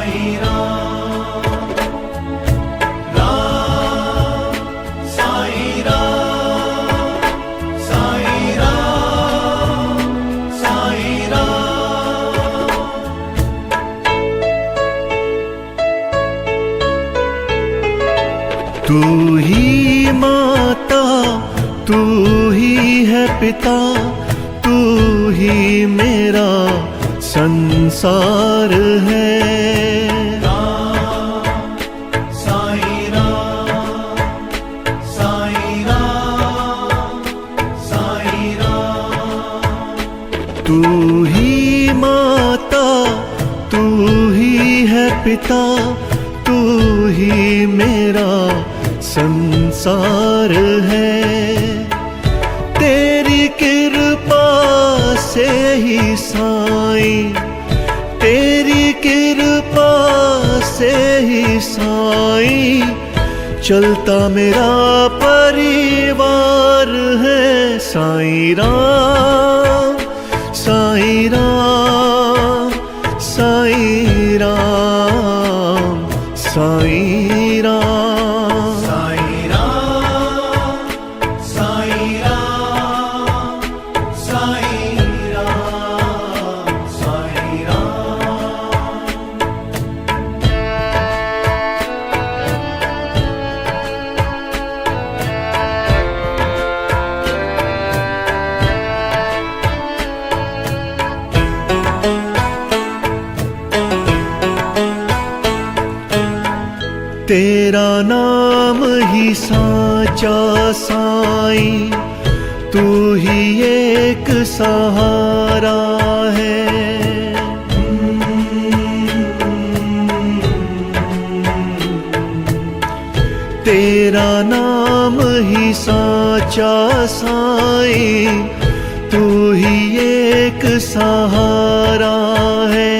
साईं राम, राम साईं राम, साईं राम, साईं राम। तू ही माता, तू ही है पिता, तू ही मेरा संसार है। राम साईं राम, साईं राम, साईं राम। तू ही माता, तू ही है पिता, तू ही मेरा संसार है। तेरी कृपा से ही साईं, तेरी कृपा से ही साईं, चलता मेरा परिवार है। साईं राम, साईं राम, साईं राम, साईं राम। तेरा नाम ही साचा साईं, तू ही एक सहारा है। तेरा नाम ही साचा साईं, तू ही एक सहारा है।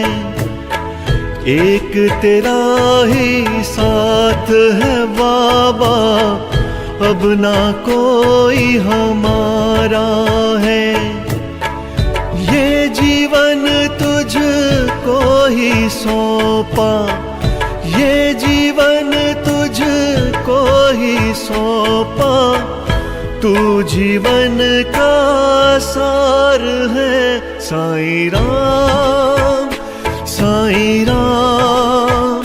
एक तेरा ही साथ है बाबा, अब ना कोई हमारा है। ये जीवन तुझको ही सौंपा, ये जीवन तुझको ही सौंपा, तू जीवन का सार है। साईं राम, साईं राम,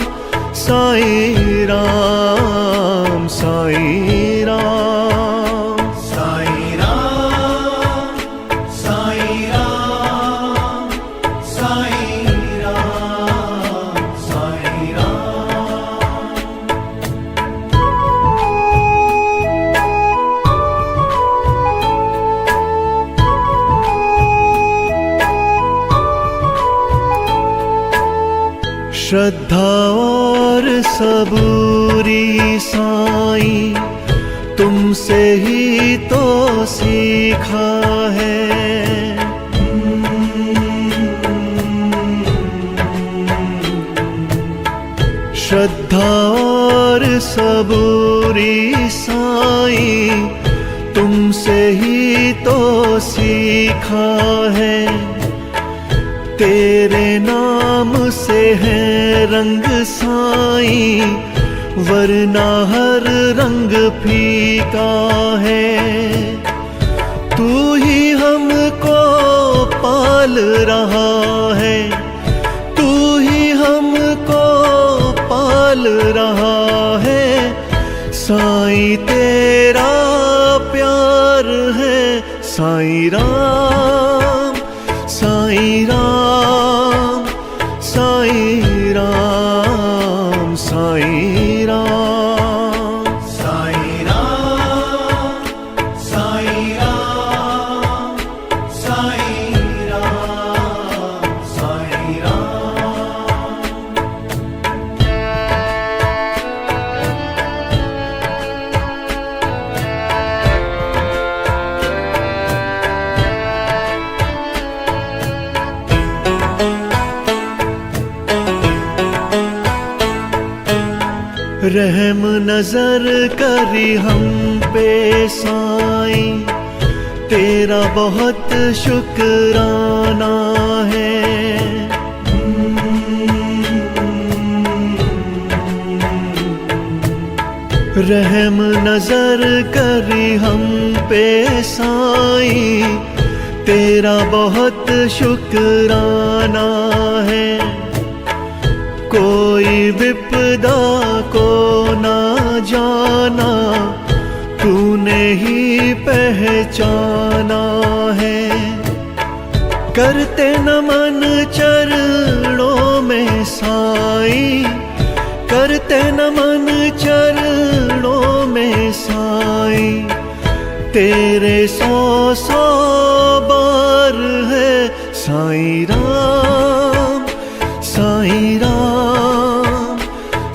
साईं राम, साईं राम, साईं राम, साईं राम, साईं राम, साईं राम। श्रद्धा और सबूरी साईं, तुमसे ही तो सीखा है। श्रद्धा और सबूरी साईं, तुमसे ही तो सीखा है। तेरे नाम से है रंग साईं, वरना हर रंग फीका है। तू ही हमको पाल रहा है, तू ही हमको पाल रहा है। साईं तेरा प्यार है। साईं राम, साईं राम, साईं राम, साईं राम, साईं राम, साईं राम, साईं राम, साईं राम। रहम नजर करी हम पे साईं, तेरा बहुत शुक्राना है। रहम नजर करी हम पे साईं, तेरा बहुत शुक्राना है। कोई विपदा को ना जाना, तूने ही पहचाना है। करते नमन चरणों में साईं, करते नमन चरणों में साईं, तेरे 100 बार है साईं राम, साईं राम,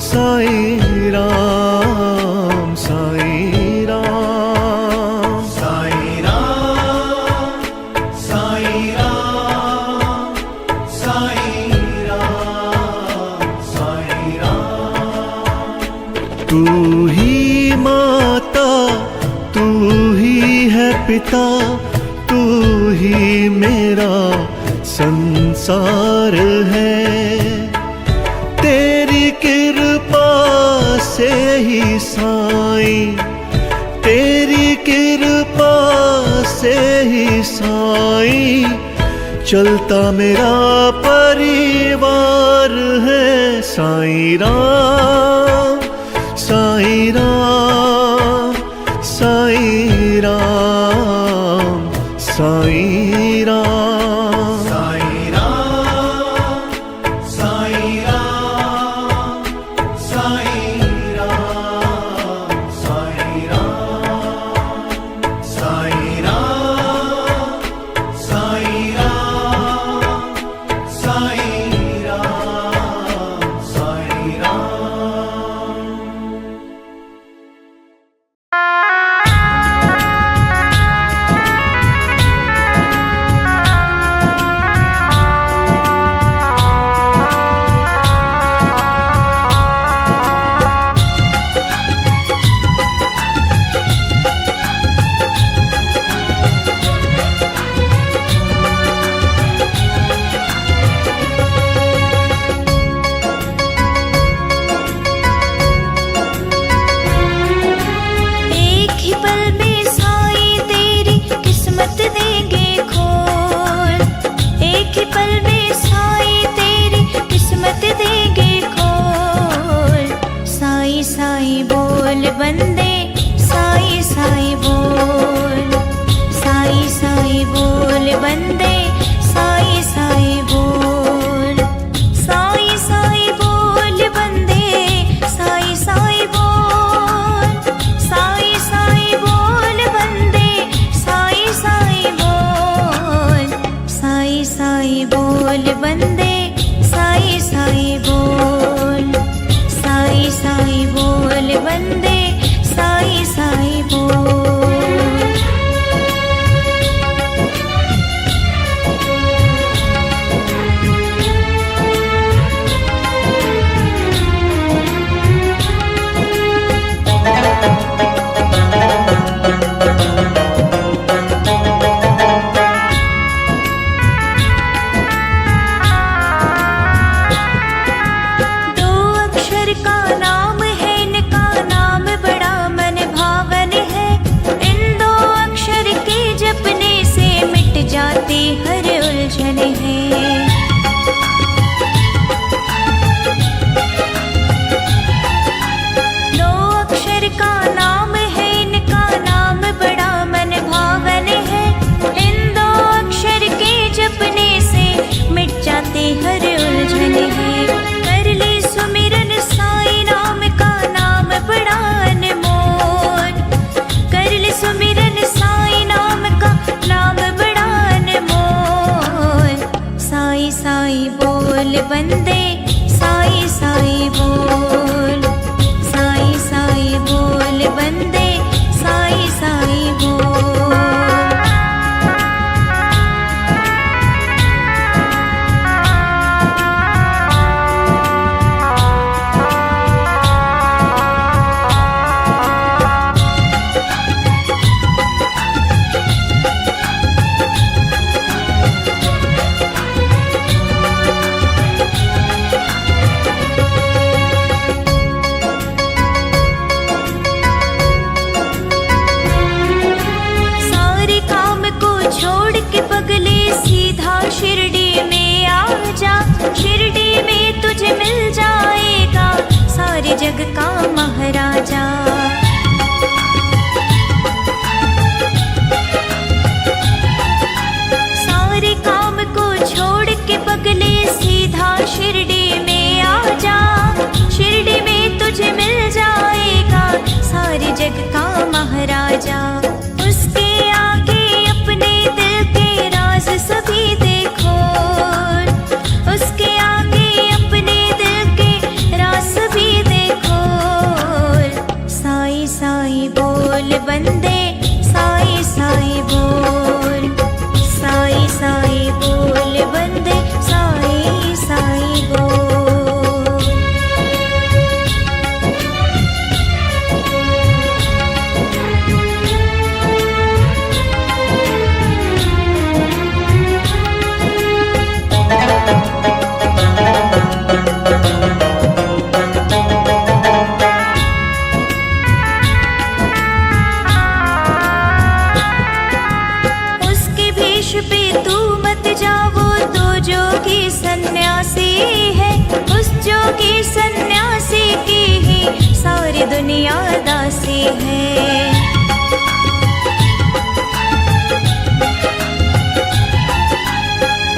साईं राम, साईं राम, साईं राम, साईं राम, साईं राम, साईं राम। तू ही माता, तू ही है पिता, तू ही मेरा संसार है। तेरी कृपा से ही साईं, तेरी कृपा से ही साईं, चलता मेरा परिवार है। साईं राम, साईं राम, साईं राम, साईं राम, साईं राम, साईं राम, साईं राम, साईं राम, साईं राम, साईं राम, साईं राम, साईं राम। एक ही पल में साईं तेरी किस्मत देंगे खोल, एक ही पल में साईं तेरी किस्मत देंगे खोल। साईं साईं बोल बंदे, साईं साईं बोल, साईं साईं बोल बंदे, साईं साईं बोल, साईं साईं बोल बंदे, साईं साईं बोल, साईं साईं बोल बंदे, साईं साईं बोल, साईं साईं बोल बंदे, साईं साईं बोल, साईं साईं बोल बंदे, जग का महाराजा। सारे काम को छोड़ के पगले सीधा शिरडी में आ जा। शिरडी में तुझे मिल जाएगा सारे जग का महाराजा। उसके आगे अपने दिल के राज सभी देखो, उसके आगे अपने दिल के राज सभी देखो। साईं साईं बोल बंदे, साईं साईं बोल, साईं साईं बोल बंदे, साईं साईं बोल। उसके भेष पे तू मत जाओ, तो जोगी सन्यासी है। उस जोगी सन्यासी की ही सारी दुनिया दासी है।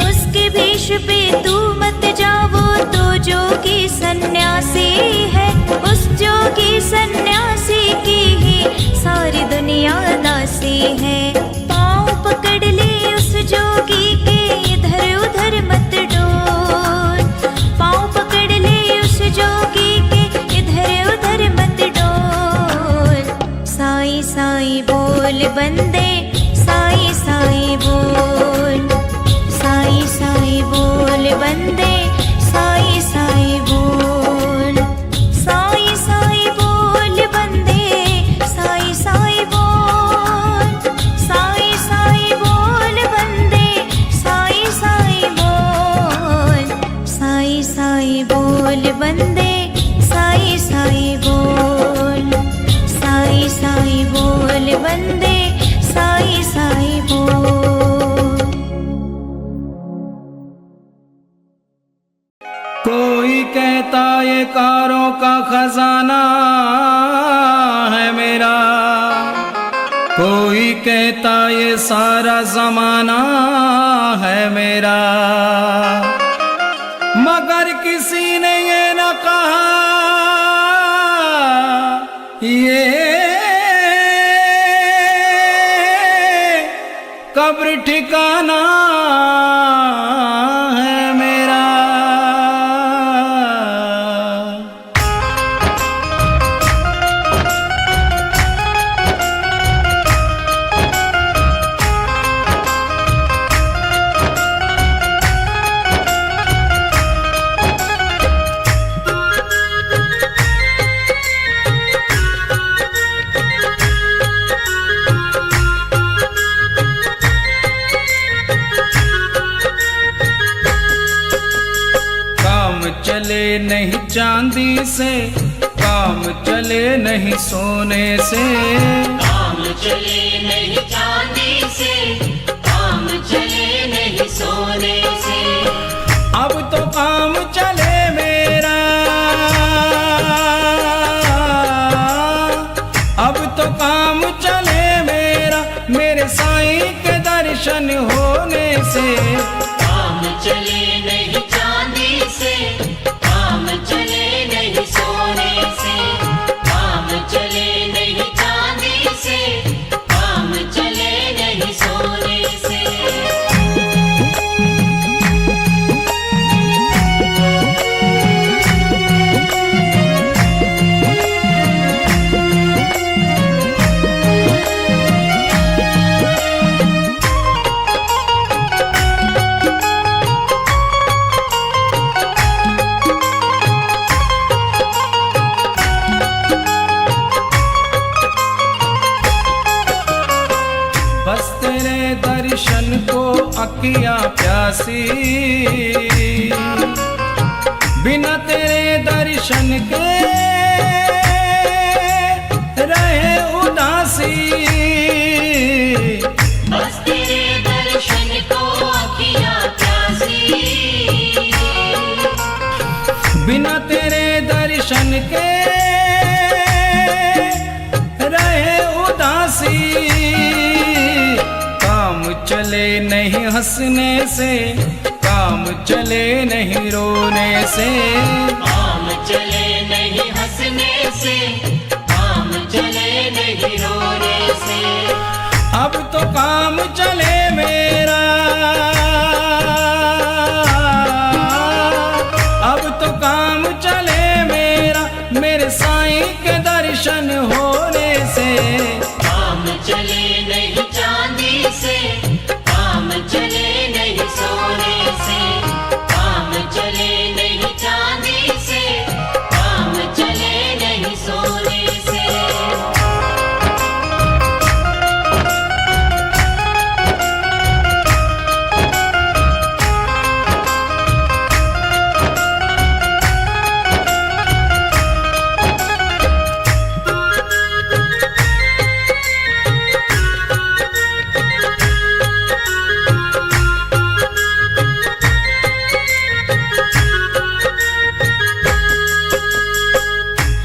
उसके भेष पे तू मत जाओ, तो जोगी सन्यासी है। उस जोगी सन्यासी की ही सारी दुनिया दासी है। पाँव पकड़ ले उस जोगी के, इधर उधर मत डोल। पाँव पकड़ ले उस जोगी के, इधर उधर मत डोल। साईं साईं बोल बंदे, साईं साईं बोल, साईं साईं बोल बंदे, साईं साईं बोल। साईं साईं बोल बंदे, साईं साईं बोल, साईं साईं बोल बंदे, साईं साईं बोल। साईं साईं बोल बंदे, साईं साईं बोल, साईं साईं बोल बंदे, साईं साईं बोल। कोई कहता ये कारों का खजाना है मेरा, कोई कहता ये सारा जमाना है मेरा। मगर किसी ने ये न कहा ये कब्र ठिकाना है मेरा। चले नहीं चांदी से, काम चले नहीं सोने से। काम चले नहीं चांदी से, काम चले नहीं सोने से। अब तो काम चले मेरा, अब तो काम चले मेरा, मेरे साईं के दर्शन होने से। काम चले नहीं चांदी से, काम चले नहीं सोने से। काम चले नहीं चांदी से, काम चले नहीं सोने से। बस तेरे दर्शन को अखियाँ प्यासी, बिना तेरे दर्शन के रहे उदासी। बस तेरे दर्शन को अखियाँ प्यासी, बिना तेरे दर्शन के हंसने से, काम चले नहीं रोने से। काम चले नहीं हंसने से, काम चले नहीं रोने से। अब तो काम चले मेरा, अब तो काम चले मेरा, मेरे साईं के दर्शन होने से। काम चले नहीं चांदी से, काम चले नहीं सोने से। काम चले नहीं चांदी से, काम चले नहीं सोने से।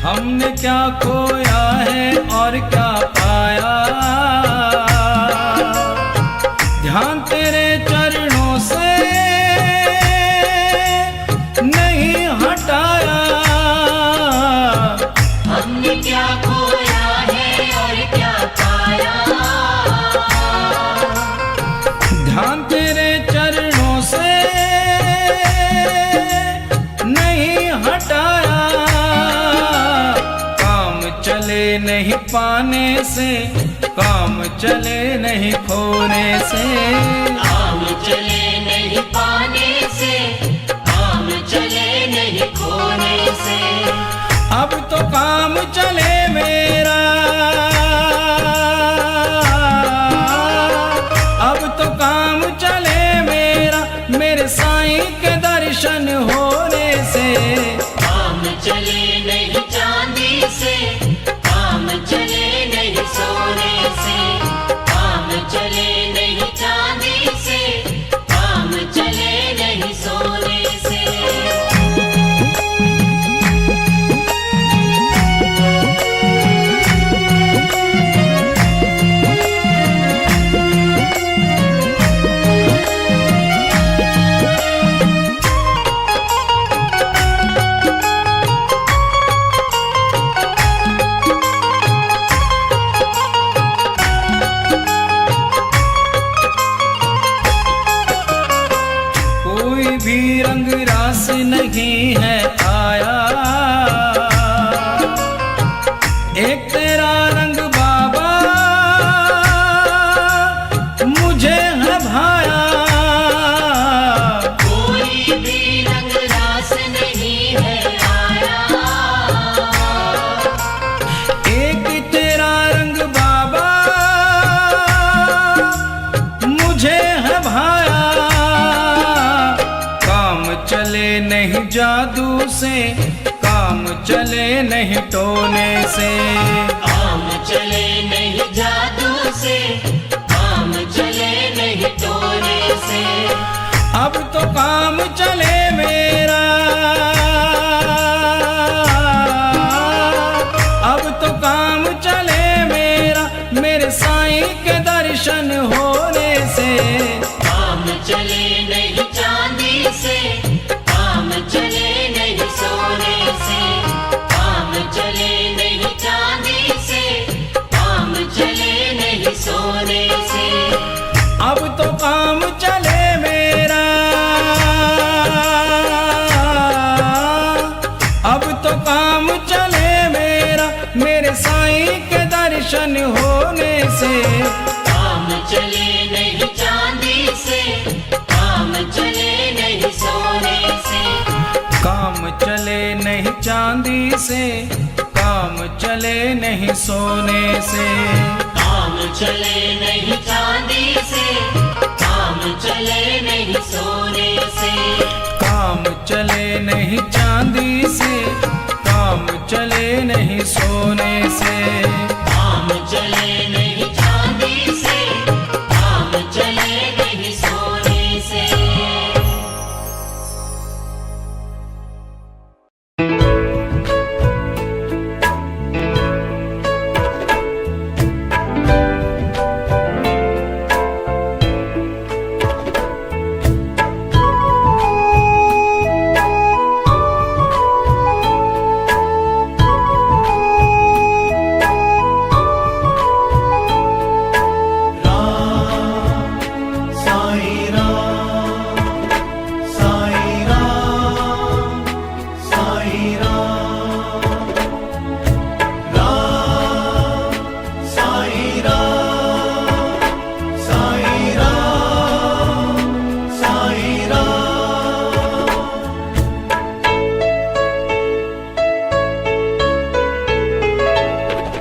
हमने क्या खोया है और क्या पाया, ध्यान तेरे चरणों से नहीं हटाया। हमने क्या खोया है और क्या पाया, ध्यान तेरे चरणों से नहीं हटाया। काम चले नहीं पाने से, काम चले नहीं खोने से। काम चले नहीं पाने से, काम चले नहीं खोने से। अब तो काम चले मेरा, अब तो काम चले मेरा, मेरे साईं के दर्शन होने से। काम चले नहीं चांदी से, काम चले नहीं सोने से। काम चले नहीं चांदी से, काम चले नहीं सोने से। कोई भी रंग रास नहीं है आया, एक तेरा रंग बाबा मुझे है भाया। कोई भी रंग रास नहीं है आया, एक तेरा रंग बाबा मुझे है भाया। काम चले नहीं जादू से, काम चले नहीं टोने से। काम चले नहीं जादू से, काम चले नहीं टोने से। अब तो काम चले मेरा, अब तो काम चले मेरा, मेरे साईं के दर्शन होने से। काम चले नहीं चांदी से, काम चले नहीं सोने से। काम चले नहीं चांदी से, काम चले नहीं सोने से। अब तो काम चले मेरा, अब तो काम चले मेरा, मेरे साईं के दर्शन होने से। काम चले नहीं चांदी से, काम चले नहीं सोने से। काम चले नहीं चांदी से, काम चले नहीं सोने से। काम चले नहीं चांदी से, काम चले नहीं सोने से। काम चले नहीं चांदी से, काम चले नहीं सोने से। काम चले नहीं चांदी से, काम चले नहीं सोने से।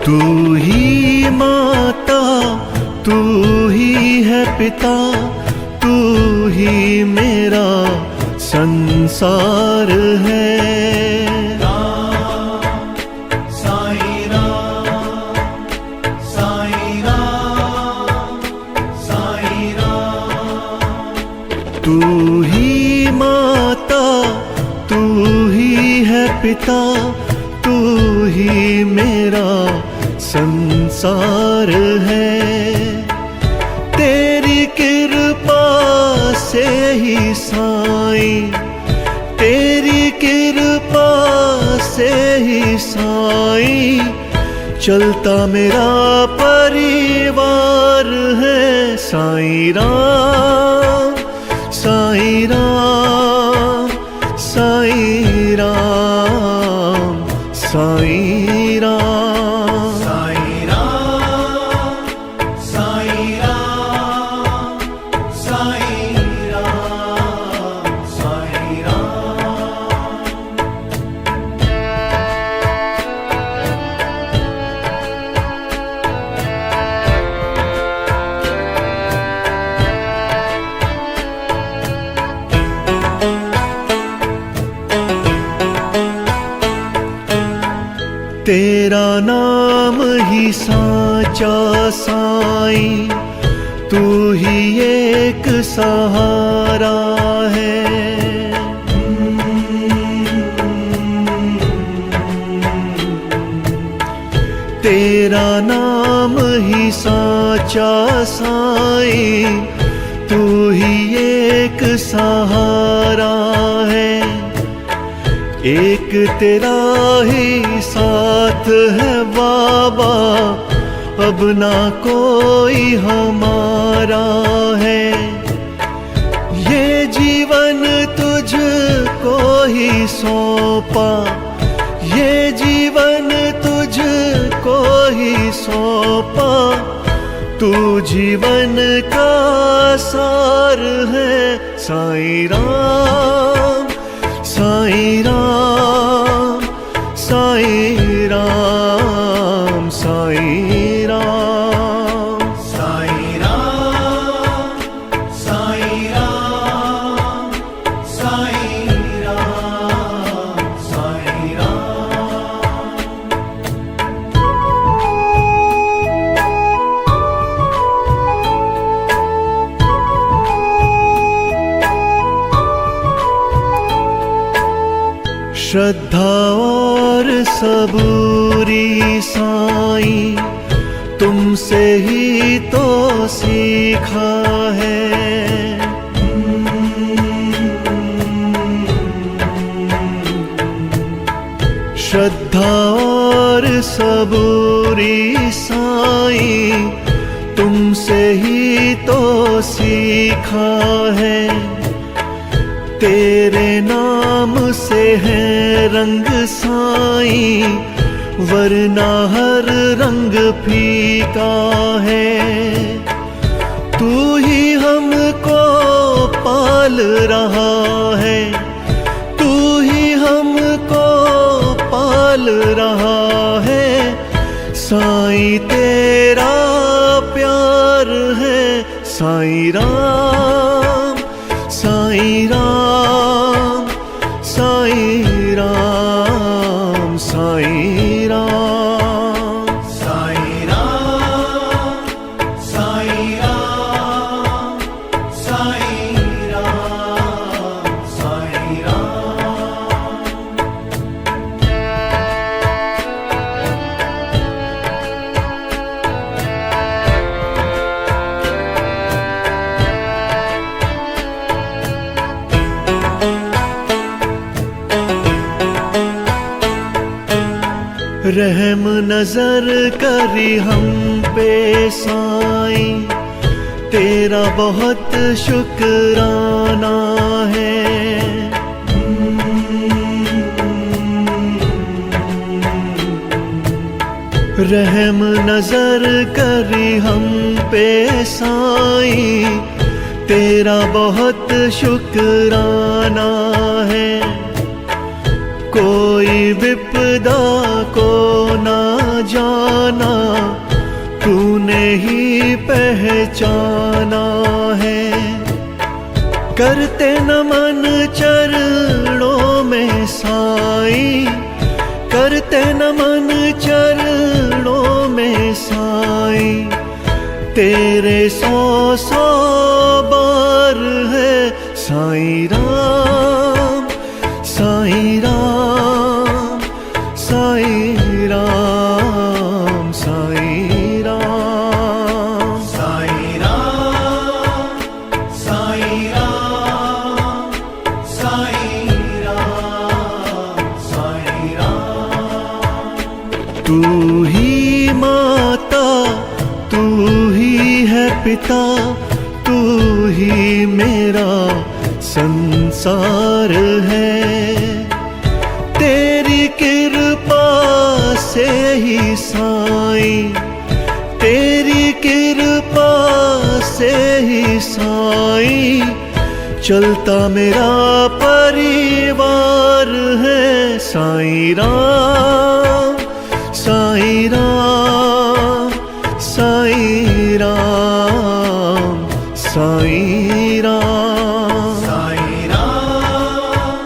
तू ही माता, तू ही है पिता, तू ही मेरा संसार है। तू ही माता, तू ही है पिता, तू ही मेरा संसार है। तेरी कृपा से ही साईं, तेरी कृपा से ही साईं चलता मेरा परिवार है। साईं राम, साईं राम, साईं राम, साईं राम, साईं राम, साईं राम, साईं राम, साईं राम। तेरा नाम ही साचा साईं, तू ही एक सहारा है। तेरा नाम ही साचा साईं, तू ही एक सहारा है। एक तेरा ही साथ है बाबा, अब ना कोई हमारा है। ये जीवन तुझको ही सौंपा, ये जीवन तुझको ही सौंपा, तू जीवन का सार है। साईं राम, साईं राम, साईं राम, साईं राम, साईं राम, साईं राम, साईं राम, साईं राम। श्रद्धा और सबूरी साईं तुमसे ही तो सीखा है। श्रद्धा और सबूरी साईं तुमसे ही तो सीखा है। तेरे नाम से है रंग साईं, वरना हर रंग फीका है। तू ही हमको पाल रहा है, तू ही हमको पाल रहा है। साईं तेरा प्यार है। साईं राम, साईं राम, साईं राम, साईं राम, साईं राम, साईं राम, साईं राम, साईं राम। रहम नजर करी हम पे साईं, तेरा बहुत शुक्राना है। रहम नजर करी हम पे साईं, तेरा बहुत शुक्राना है। कोई विपदा को ना जाना, तूने ही पहचाना है। करते नमन चरणों में साईं, करते नमन चरणों में साईं। तेरे 100 बार है साईं राम, साईं राम, साईं राम, साईं राम, साईं राम, साईं राम, साईं राम, साईं राम। तू ही माता, तू ही है पिता, तू ही मेरा संसार है। तेरी कृपा से ही साईं, तेरी कृपा से ही साईं, चलता मेरा परिवार है। साईं राम, साईं राम, साईं राम, साईं राम, साईं राम,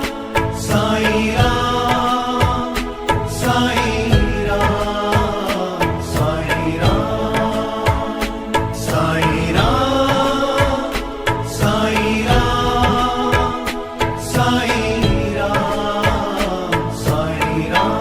साईं राम, साईं राम, साईं राम, साईं राम, साईं राम, साईं राम, साईं राम।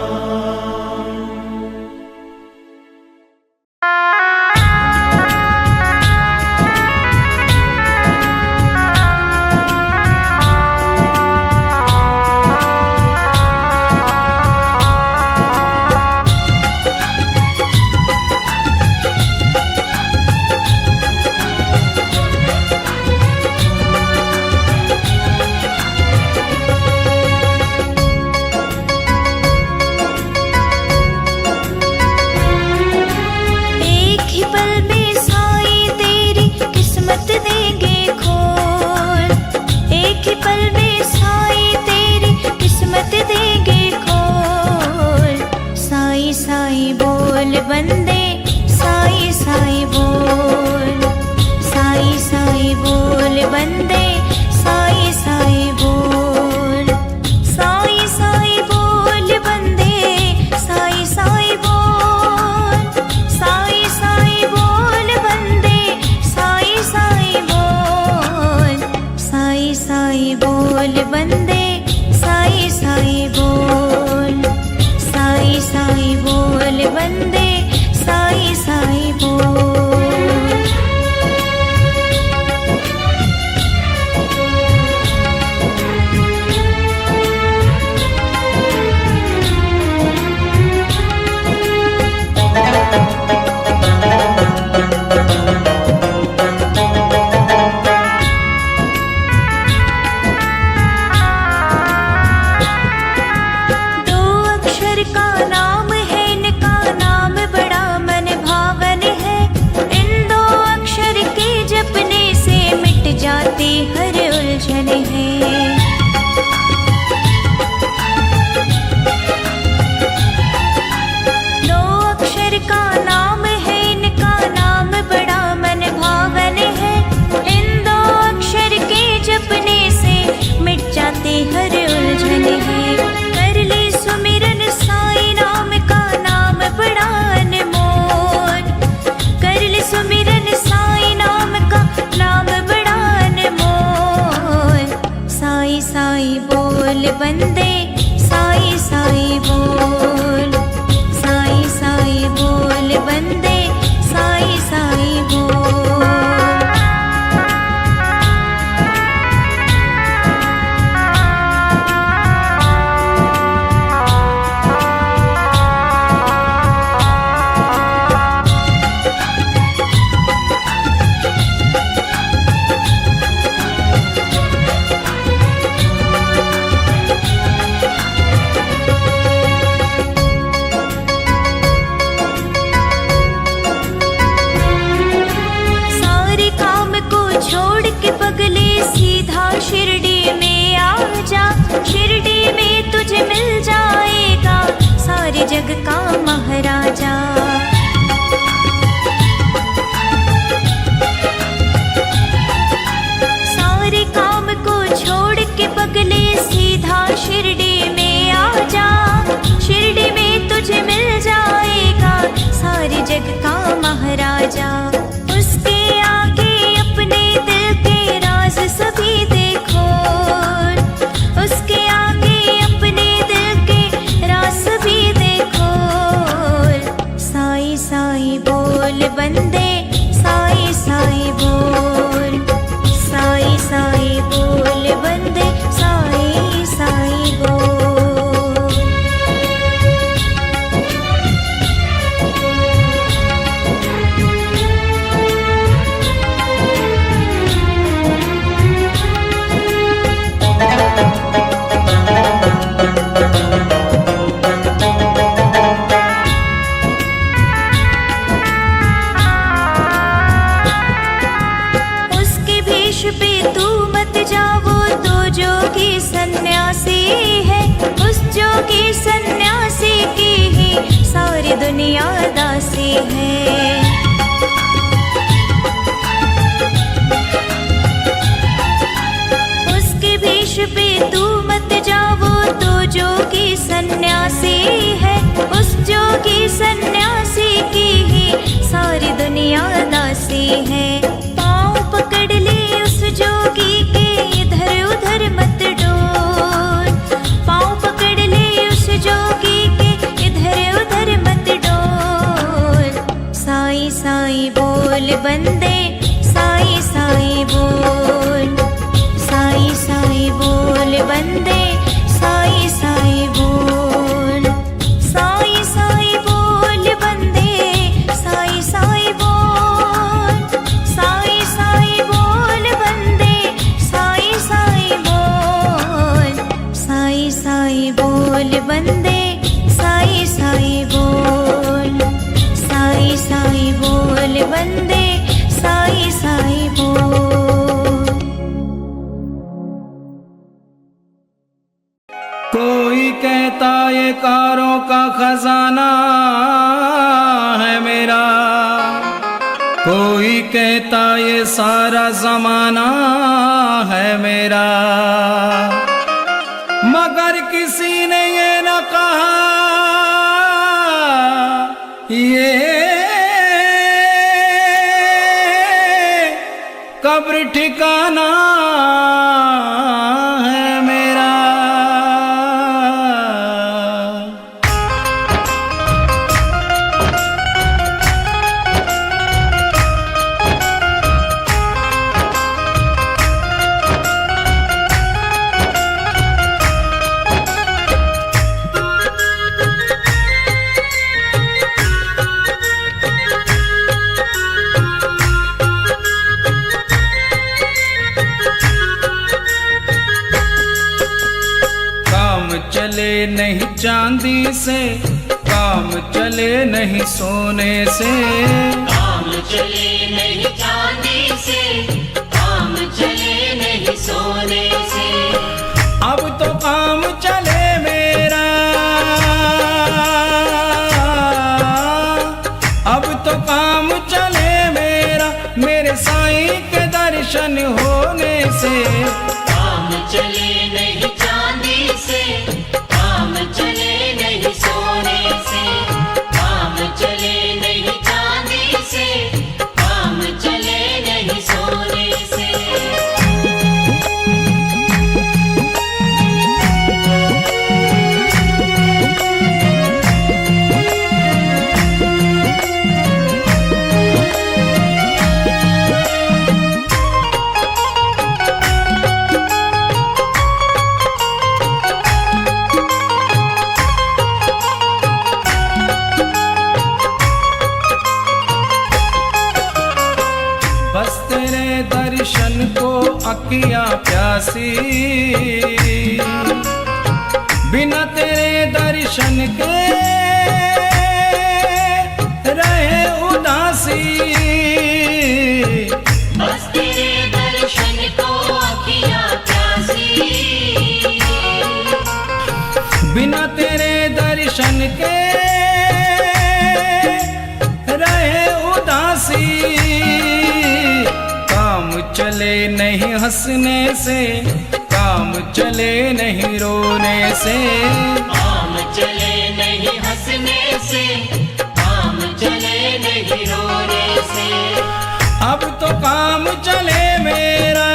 एक ही पल में साईं तेरी किस्मत देंगे खोल, एक ही पल में साईं तेरी किस्मत देंगे खोल। साईं साईं बोल बंदे, साईं साईं बोल, साईं साईं बोल बंदे, साईं साईं बोल, साईं साईं बोल बंदे, साईं साईं बोल, साईं साईं बोल बंदे, साईं साईं बोल, साईं साईं बोल बंदे, साईं साईं बोल, साईं साईं बोल बंदे, साईं साईं बोल। दो अक्षर का नाम है, इनका नाम बड़ा मन भावन है। इन दो अक्षर के जपने से मिट जाती हर उलझन है। दो अक्षर का नाम है, इनका नाम बड़ा मन भावन है। इन दो अक्षर के जपने से मिट जाती हर उलझन है। कर ले सुमिरन साईं नाम का, नाम बड़ा अनमोल। कर ले सुमिरन साईं नाम का, नाम बड़ा अनमोल। साईं साईं बोल बंदे, साईं साईं बोल, साईं साईं बोल बंदे, साईं साईं बोल। शिरडी में आ जा, शिरडी में तुझे मिल जाएगा सारे जग का महाराजा। दुनिया दासी है। उसके भेष पे तू मत जावो, तो जोगी सन्यासी है। उस जोगी सन्यासी की ही सारी दुनिया दासी है। पाँव पकड़ ले उस जोगी के, इधर उधर मत डोल। पाँव पकड़ ले उस जोगी के, इधर उधर मत डोल। साईं साईं बोल बंदे, साईं साईं बोल। साईं साईं बोल बंदे, साईं साईं बोल। साईं साईं बोल बंदे, साईं साईं बोल। साईं साईं बोल बंदे, साईं साईं बोल। साईं साईं बोल बंदे, साईं साईं बोल। साईं साईं बोल बंदे, साईं साईं बोल। कोई कहता ये कारों का खजाना है मेरा, कोई कहता ये सारा जमाना है मेरा, मगर किसी ने ये न कहा ये कब्र ठिकाना है मेरा। चले नहीं चांदी से, काम चले नहीं सोने से। काम चले नहीं चांदी से, काम चले नहीं सोने से। अब तो काम चले मेरा, अब तो काम चले मेरा, मेरे साईं के दर्शन होने से। काम चले नहीं चांदी से, काम चले नहीं सोने से। काम चले नहीं चांदी से, काम चले नहीं सोने से। बस तेरे दर्शन को अखियाँ प्यासी, बिना तेरे दर्शन के रहे उदासी। बस तेरे दर्शन को अखियाँ प्यासी, बिना तेरे दर्शन के रहे उदासी। काम चले नहीं हंसने से, काम चले नहीं रोने से। काम चले नहीं हंसने से, काम चले नहीं रोने से। अब तो काम चले मेरा,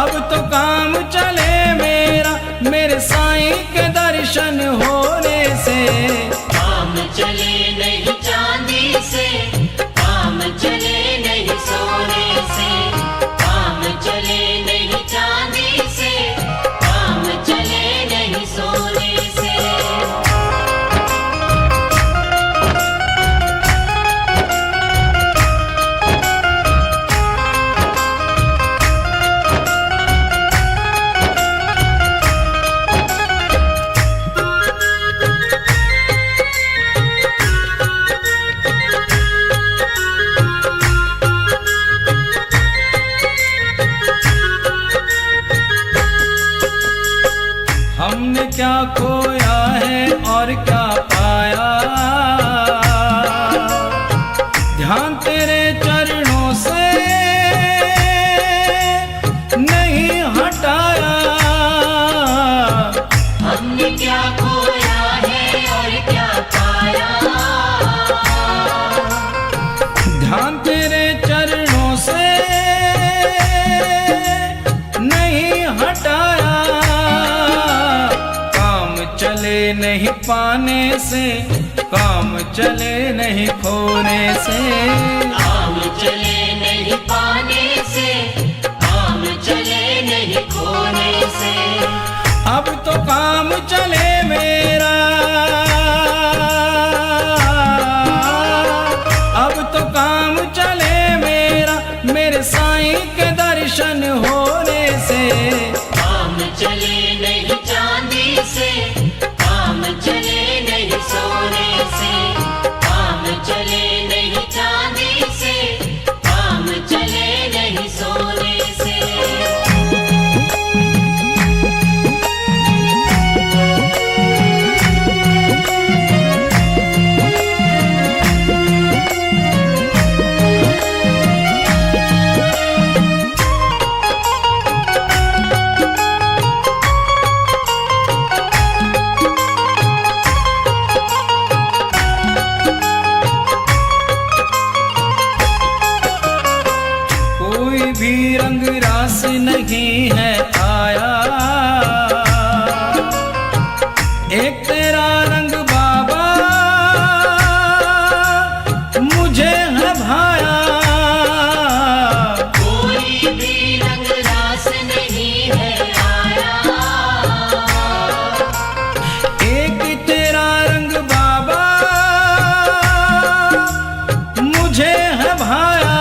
अब तो काम चले मेरा, मेरे साईं के दर्शन होने से। काम चले नहीं चांदी से, काम चले नहीं सोने से। काम चले नहीं चांदी से, काम चले नहीं सोने से। हमने क्या खोया है और क्या पाया, ध्यान तेरे चरणों से नहीं हटाया। हमने क्या खोया है और क्या पाया, ध्यान तेरे चरणों से नहीं हटाया। काम चले नहीं पाने से, काम चले नहीं खोने से, काम चले नहीं पाने से, काम चले नहीं खोने से। अब तो काम चले मेरा, अब तो काम चले मेरा, मेरे साईं के दर्शन होने से। काम चले नहीं चांदी से, काम चले नहीं सोने से, काम चले नहीं चांदी से, काम चले नहीं सोने से। कोई भी रंग रास नहीं है आया, एक तेरा रंग बाबा मुझे है भाया। कोई भी रंग रास नहीं है आया, एक तेरा रंग बाबा मुझे है भाया।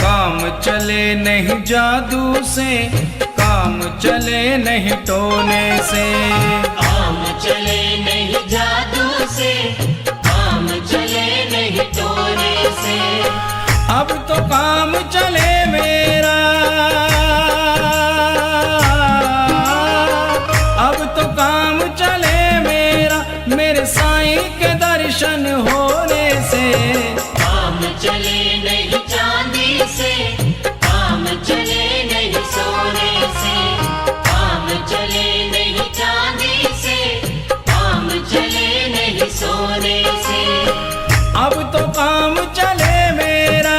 काम चले नहीं जादू से, काम चले नहीं टोने से, काम चले नहीं जादू से, काम चले नहीं टोने से। अब तो काम चले मेरा, अब तो काम चले मेरा, मेरे साईं के दर्शन होने से। काम चले नहीं चांदी से, काम चले नहीं सोने से, काम चले नहीं चांदी से, काम चले नहीं सोने से। अब तो काम चले मेरा,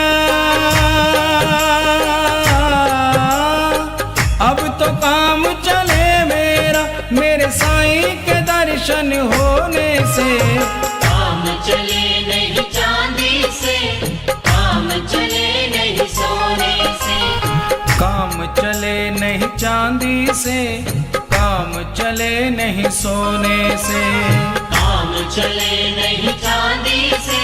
अब तो काम चले मेरा, मेरे साईं के दर्शन होने से। काम चले नहीं चांदी से, काम चले नहीं सोने से, काम चले नहीं चांदी से, काम चले नहीं सोने से। काम चले नहीं चांदी से,